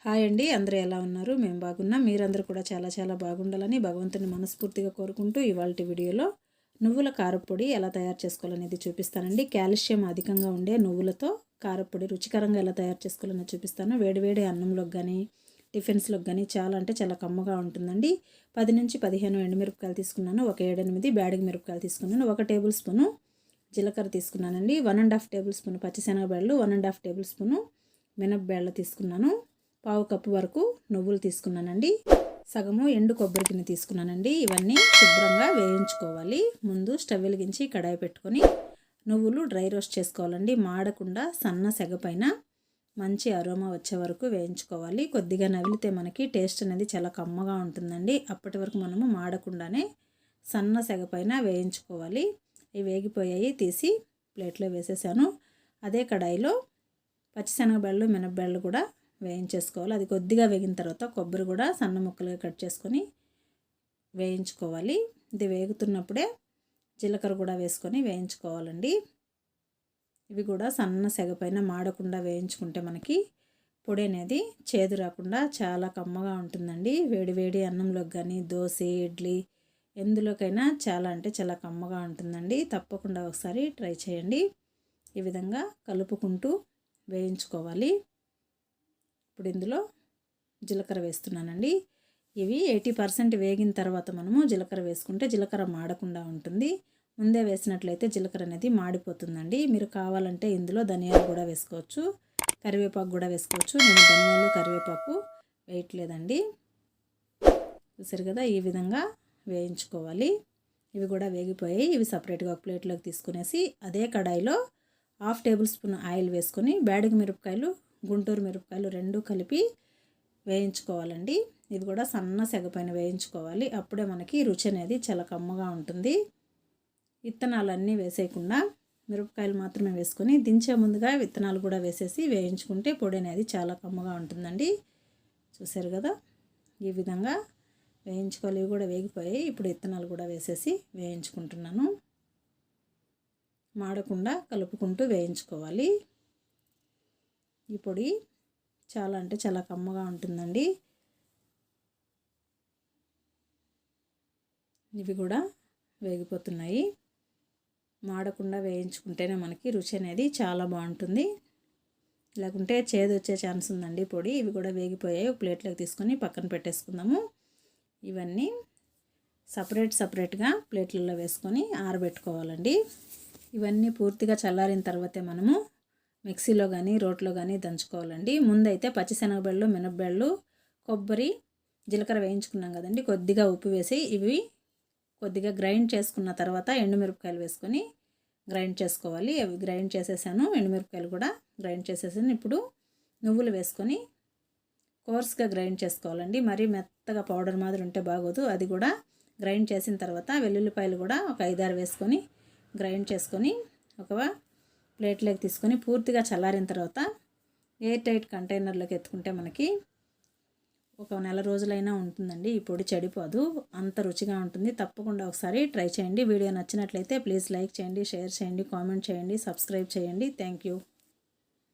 Hi అండి, అందరూ ఎలా ఉన్నారు? మేము బాగున్నాం. మీరందరూ కూడా చాలా బాగుండాలని భగవంతుని మనస్ఫూర్తిగా కోరుకుంటూ ఇవాల్టి వీడియోలో నువ్వుల కారప్పొడి ఎలా తయారు చేసుకోవాలనేది చూపిస్తానండి. కాల్షియం అధికంగా ఉండే నువ్వులతో కారప్పొడి రుచికరంగా ఎలా తయారు చేసుకోవాలని చూపిస్తాను. వేడివేడి అన్నంలోకి కానీ టిఫిన్స్లోకి కానీ చాలా అంటే చాలా కమ్మగా ఉంటుందండి. 10 నుంచి 15 ఎండుమిరపకాయలు తీసుకున్నాను. ఒక 7-8 బ్యాడిగ మిరపకాయలు తీసుకున్నాను. 1 టేబుల్ స్పూను జీలకర్ర తీసుకున్నానండి. 1½ టేబుల్ స్పూన్ పచ్చిశనగబెళ్ళు, 1½ టేబుల్ స్పూను మినపబెళ్ళు తీసుకున్నాను. పావు కప్పు వరకు నువ్వులు తీసుకున్నానండి. సగము ఎండు కొబ్బరి గిన్నె తీసుకున్నానండి. ఇవన్నీ శుభ్రంగా వేయించుకోవాలి. ముందు స్టవ్ వెలిగించి కడాయి పెట్టుకొని నువ్వులు డ్రై రోస్ట్ చేసుకోవాలండి. మాడకుండా సన్న సెగ పైన మంచి అరోమా వచ్చే వరకు వేయించుకోవాలి. కొద్దిగా నవిలితే మనకి టేస్ట్ అనేది చాలా కమ్మగా ఉంటుందండి. అప్పటి వరకు మనము మాడకుండానే సన్న సెగ పైన వేయించుకోవాలి. ఇవి వేగిపోయాయి, తీసి ప్లేట్లో వేసేసాను. అదే కడాయిలో పచ్చిశనగబెళ్ళు మినపబెళ్ళు కూడా వేయించేసుకోవాలి. అది కొద్దిగా వేగిన తర్వాత కొబ్బరి కూడా సన్న ముక్కలుగా కట్ చేసుకొని వేయించుకోవాలి. ఇది వేగుతున్నప్పుడే జీలకర్ర కూడా వేసుకొని వేయించుకోవాలండి. ఇవి కూడా సన్న సెగ పైన మాడకుండా వేయించుకుంటే మనకి పొడి అనేది చేదు రాకుండా చాలా కమ్మగా ఉంటుందండి. వేడి అన్నంలోకి కానీ దోశ, ఇడ్లీ ఎందులోకైనా చాలా అంటే చాలా కమ్మగా ఉంటుందండి. తప్పకుండా ఒకసారి ట్రై చేయండి. ఈ విధంగా కలుపుకుంటూ వేయించుకోవాలి. ఇప్పుడు ఇందులో జీలకర్ర వేస్తున్నానండి. ఇవి 80% వేగిన తర్వాత మనము జీలకర్ర వేసుకుంటే జీలకర్ర మాడకుండా ఉంటుంది. ముందే వేసినట్లయితే జీలకర్ర అనేది మాడిపోతుందండి. మీరు కావాలంటే ఇందులో ధనియాలు కూడా వేసుకోవచ్చు, కరివేపాకు కూడా వేసుకోవచ్చు. నేను ధనియాలు కరివేపాకు వేయట్లేదండి. చూసారు కదా, ఈ విధంగా వేయించుకోవాలి. ఇవి కూడా వేగిపోయాయి. ఇవి సపరేట్గా ఒక ప్లేట్లోకి తీసుకునేసి అదే కడాయిలో 1/2 టేబుల్ స్పూన్ ఆయిల్ వేసుకొని బ్యాడిగ మిరపకాయలు, గుంటూరు మిరపకాయలు 2 కలిపి వేయించుకోవాలండి. ఇది కూడా సన్న సెగ పైన వేయించుకోవాలి. అప్పుడే మనకి రుచి అనేది చాలా కమ్మగా ఉంటుంది. విత్తనాలన్నీ వేసేయకుండా మిరపకాయలు మాత్రమే వేసుకొని దించే ముందుగా విత్తనాలు కూడా వేసేసి వేయించుకుంటే పొడి అనేది చాలా కమ్మగా ఉంటుందండి. చూసారు కదా, ఈ విధంగా వేయించుకోవాలి. ఇవి కూడా వేగిపోయాయి. ఇప్పుడు విత్తనాలు కూడా వేసేసి వేయించుకుంటున్నాను. మాడకుండా కలుపుకుంటూ వేయించుకోవాలి. ఈ పొడి చాలా అంటే చాలా కమ్మగా ఉంటుందండి. ఇవి కూడా వేగిపోతున్నాయి. మాడకుండా వేయించుకుంటేనే మనకి రుచి అనేది చాలా బాగుంటుంది. లేకుంటే చేదు వచ్చే ఛాన్స్ ఉందండి పొడి. ఇవి కూడా వేగిపోయాయి. ఒక ప్లేట్లోకి తీసుకొని పక్కన పెట్టేసుకుందాము. ఇవన్నీ సపరేట్గా ప్లేట్లలో వేసుకొని ఆరబెట్టుకోవాలండి. ఇవన్నీ పూర్తిగా చల్లారిన తర్వాతే మనము మిక్సీలో కానీ రోట్లో కానీ దంచుకోవాలండి. ముందైతే పచ్చిశనగబెళ్ళు, మినపబెళ్ళు, కొబ్బరి, జీలకర్ర వేయించుకున్నాం కదండి. కొద్దిగా ఉప్పు వేసి ఇవి కొద్దిగా గ్రైండ్ చేసుకున్న తర్వాత ఎండుమిరపకాయలు వేసుకొని గ్రైండ్ చేసుకోవాలి. అవి గ్రైండ్ చేసేసాను. ఎండుమిరపకాయలు కూడా గ్రైండ్ చేసేసాను. ఇప్పుడు నువ్వులు వేసుకొని కోర్స్గా గ్రైండ్ చేసుకోవాలండి. మరీ మెత్తగా పౌడర్ మాదిరి ఉంటే బాగోదు. అది కూడా గ్రైండ్ చేసిన తర్వాత వెల్లుల్లిపాయలు కూడా ఒక 5-6 వేసుకొని గ్రైండ్ చేసుకొని ఒక ప్లేట్లోకి తీసుకొని పూర్తిగా చల్లారిన తర్వాత ఎయిర్ టైట్ కంటైనర్లోకి ఎత్తుకుంటే మనకి ఒక నెల రోజులైనా ఉంటుందండి. ఈ పొడి చెడిపోదు, అంత రుచిగా ఉంటుంది. తప్పకుండా ఒకసారి ట్రై చేయండి. వీడియో నచ్చినట్లయితే ప్లీజ్ లైక్ చేయండి, షేర్ చేయండి, కామెంట్ చేయండి, సబ్స్క్రైబ్ చేయండి. Thank you.